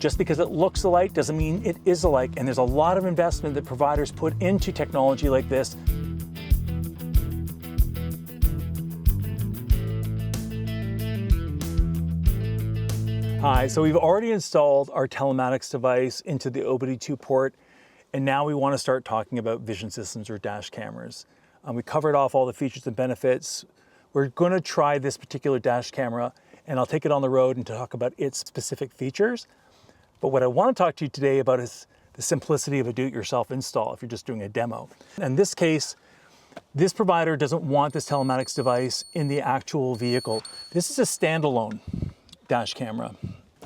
Just because it looks alike doesn't mean it is alike, and there's a lot of investment that providers put into technology like this. Hi, so we've already installed our telematics device into the OBD2 port, and now we want to start talking about vision systems or dash cameras. We covered off all the features and benefits. We're going to try this particular dash camera, and I'll take it on the road and talk about its specific features. But what I want to talk to you today about is the simplicity of a do-it-yourself install if you're just doing a demo. In this case, this provider doesn't want this telematics device in the actual vehicle. This is a standalone dash camera.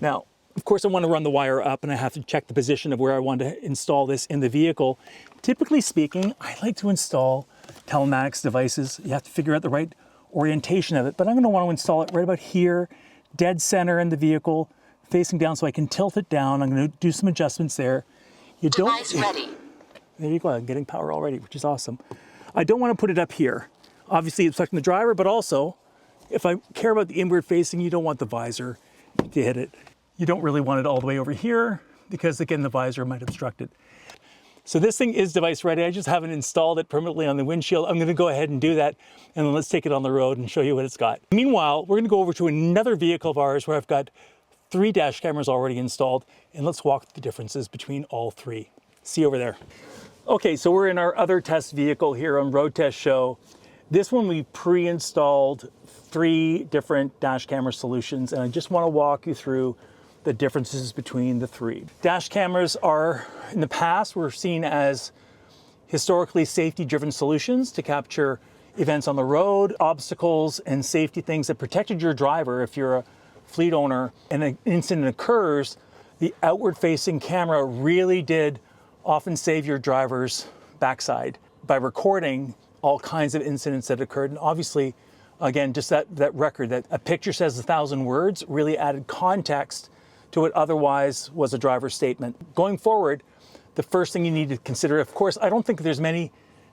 Now, of course, I want to run the wire up and I have to check the position of where I want to install this in the vehicle. Typically speaking, I like to install telematics devices. You have to figure out the right orientation of it, but I'm going to want to install it right about here, dead center in the vehicle, facing down so I can tilt it down. I'm going to do some adjustments there. Device ready. There you go, I'm getting power already, which is awesome. I don't want to put it up here. Obviously, it's affecting the driver, but also, if I care about the inward facing, you don't want the visor to hit it. You don't really want it all the way over here because, again, the visor might obstruct it. So this thing is device ready. I just haven't installed it permanently on the windshield. I'm going to go ahead and do that, and then let's take it on the road and show you what it's got. Meanwhile, we're going to go over to another vehicle of ours where I've got 3 dash cameras already installed, and let's walk through the differences between all 3. See you over there. Okay, so we're in our other test vehicle here on Road Test Show. This one we pre-installed 3 different dash camera solutions, and I just want to walk you through the differences between the 3. Dash cameras are, in the past, were seen as historically safety-driven solutions to capture events on the road, obstacles, and safety things that protected your driver. If you're a fleet owner and an incident occurs, the outward-facing camera really did often save your driver's backside by recording all kinds of incidents that occurred. And obviously, again, just that record that a picture says 1,000 words really added context to what otherwise was a driver's statement. Going forward, the first thing you need to consider, of course, I don't think there's many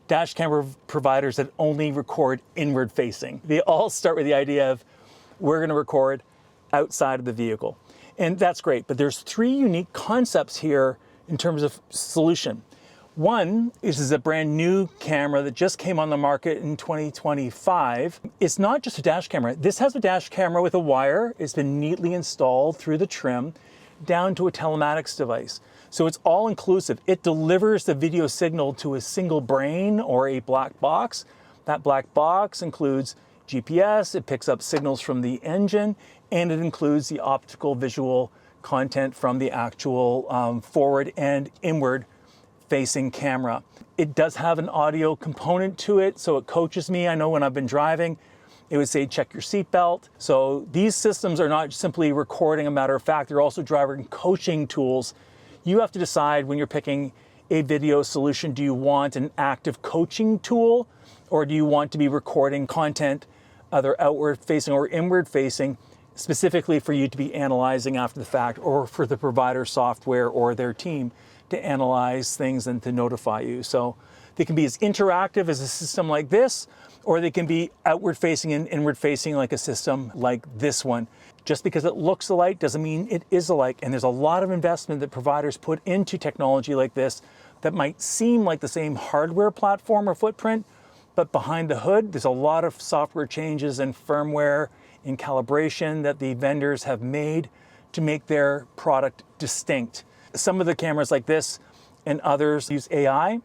dash camera providers that only record inward facing. They all start with the idea of we're going to record outside of the vehicle. And that's great, but there's 3 unique concepts here in terms of solution. One is a brand new camera that just came on the market in 2025. It's not just a dash camera. This has a dash camera with a wire. It's been neatly installed through the trim down to a telematics device. So it's all inclusive. It delivers the video signal to a single brain or a black box. That black box includes GPS, it picks up signals from the engine, and it includes the optical visual content from the actual forward and inward facing camera. It does have an audio component to it, so it coaches me. I know when I've been driving, it would say, check your seatbelt. So these systems are not simply recording, a matter of fact, they're also driver coaching tools. You have to decide when you're picking a video solution, do you want an active coaching tool, or do you want to be recording content, either outward facing or inward facing, specifically for you to be analyzing after the fact, or for the provider software or their team to analyze things and to notify you. So they can be as interactive as a system like this, or they can be outward facing and inward facing like a system like this one. Just because it looks alike doesn't mean it is alike, and there's a lot of investment that providers put into technology like this that might seem like the same hardware platform or footprint, but behind the hood, there's a lot of software changes and firmware and calibration that the vendors have made to make their product distinct. Some of the cameras like this and others use AI.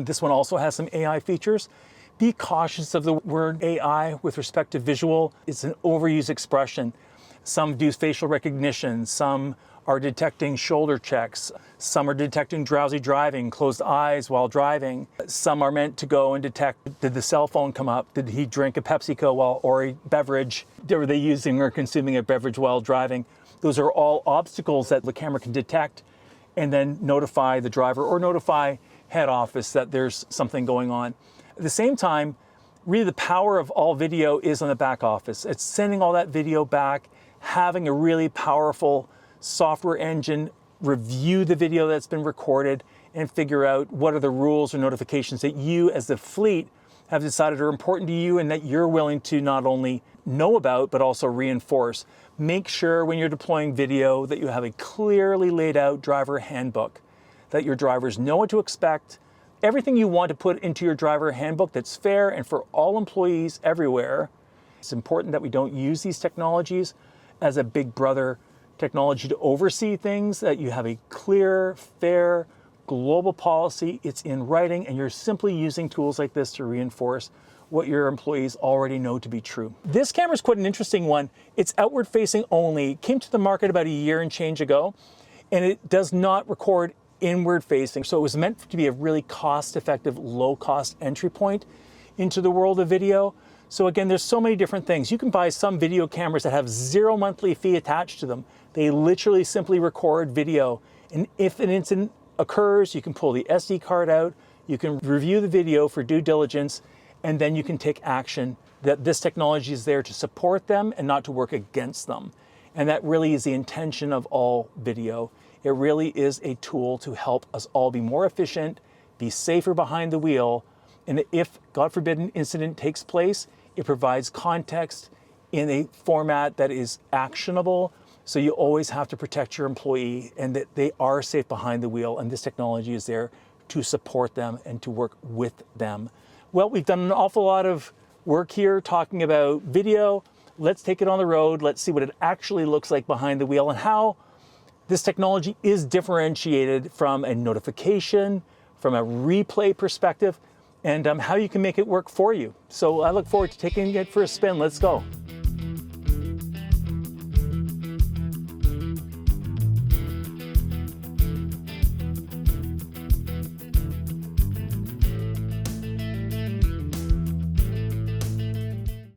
This one also has some AI features. Be cautious of the word AI with respect to visual. It's an overused expression. Some do facial recognition. Some are detecting shoulder checks. Some are detecting drowsy driving, closed eyes while driving. Some are meant to go and detect, did the cell phone come up? Did he drink a PepsiCo or a beverage? Were they using or consuming a beverage while driving? Those are all obstacles that the camera can detect and then notify the driver or notify head office that there's something going on. At the same time, really the power of all video is on the back office. It's sending all that video back, having a really powerful software engine review the video that's been recorded and figure out what are the rules or notifications that you as the fleet have decided are important to you and that you're willing to not only know about, but also reinforce. Make sure when you're deploying video that you have a clearly laid out driver handbook, that your drivers know what to expect, everything you want to put into your driver handbook that's fair and for all employees everywhere. It's important that we don't use these technologies as a big brother technology to oversee things, that you have a clear, fair, global policy. It's in writing, and you're simply using tools like this to reinforce what your employees already know to be true. This camera is quite an interesting one. It's outward facing only. It came to the market about a year and change ago, and it does not record inward facing. So it was meant to be a really cost-effective, low-cost entry point into the world of video. So again, there's so many different things. You can buy some video cameras that have 0 monthly fee attached to them. They literally simply record video. And if an incident occurs, you can pull the SD card out, you can review the video for due diligence, and then you can take action. That this technology is there to support them and not to work against them. And that really is the intention of all video. It really is a tool to help us all be more efficient, be safer behind the wheel, and if, God forbid, an incident takes place, it provides context in a format that is actionable. So you always have to protect your employee and that they are safe behind the wheel, and this technology is there to support them and to work with them. Well, we've done an awful lot of work here talking about video. Let's take it on the road. Let's see what it actually looks like behind the wheel and how this technology is differentiated from a notification, from a replay perspective, and how you can make it work for you. So I look forward to taking it for a spin. Let's go.